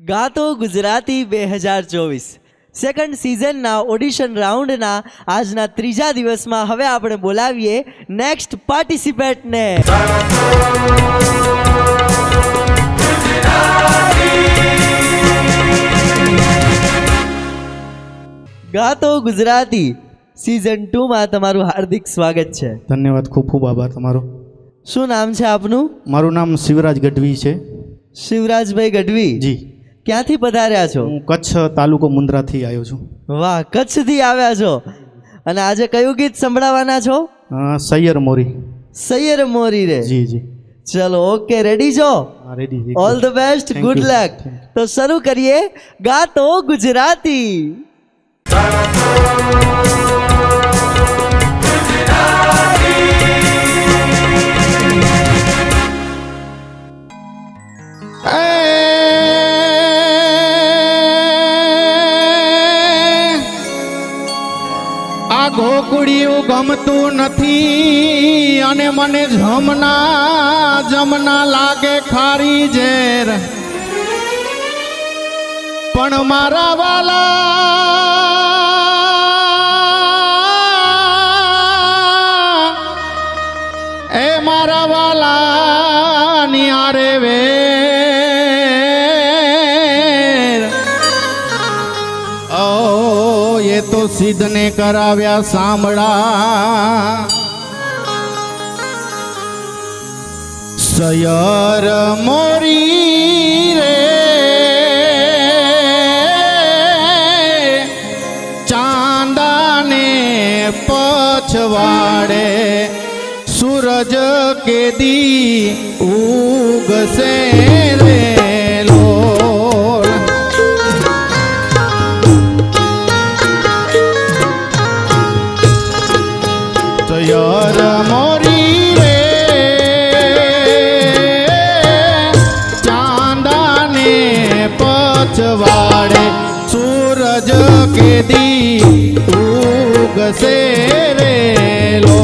ગાતો Gujarati 2024 second સિઝનના audition રાઉન્ડના આજના ત્રીજા દિવસમાં હવે આપણે બોલાવીએ નેક્સ્ટ પાર્ટિસિપેન્ટને. ગાતો ગુજરાતી સિઝન 2 માં તમારું હાર્દિક સ્વાગત છે. ધન્યવાદ, ખૂબ ખૂબ આભાર તમારો. શું નામ છે આપનું? મારું નામ શિવરાજ ગઢવી છે. શિવરાજભાઈ ગઢવી જી. ક્યાંથી પધાર્યા છો? હું કચ્છ તાલુકો મુન્દ્રાથી આવ્યો છું. વાહ, કચ્છથી આવ્યા છો. અને આજે કયું ગીત સંભળાવવાના છો? સૈયર મોરી. સૈયર મોરી રે. જી જી. ચલો, ઓકે, રેડી છો? Ready. All the best, good luck. તો શરૂ કરીએ ગાતો ગુજરાતી. આ ગોકુડિયું ગમતું નથી અને મને જમના લાગે ખારી ઝેર, પણ મારા વાલા એ મારા વાલા નિયારે વેર. ઓ એ તો સિદ્ધને કરાવ્યા સાંભળા, સયર મોરી રે ચાંદાને પછવાડે સૂરજ કેદી ઉગશે રે લોલ. સયર મોરી રે ચાંદાને પછવાડે સૂરજ કેદી ઉગશે રે લોલ.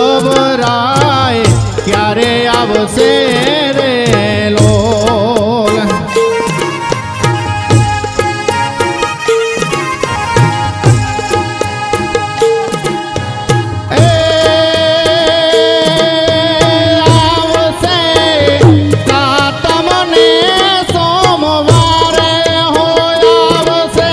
યાદવરાય ક્યારે આવશે રે લોલ. એ આવશે તમને સોમવારે હોય આવશે.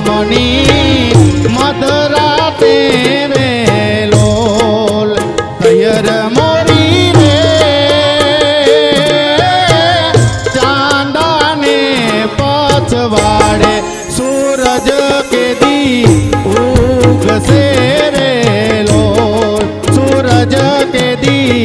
મની મધરાતે રે લોલ. સૈયર મોરી રે ચાંદાને પછવાડે સૂરજ કેદી ઉગશે રે લોલ. સૂરજ કેદી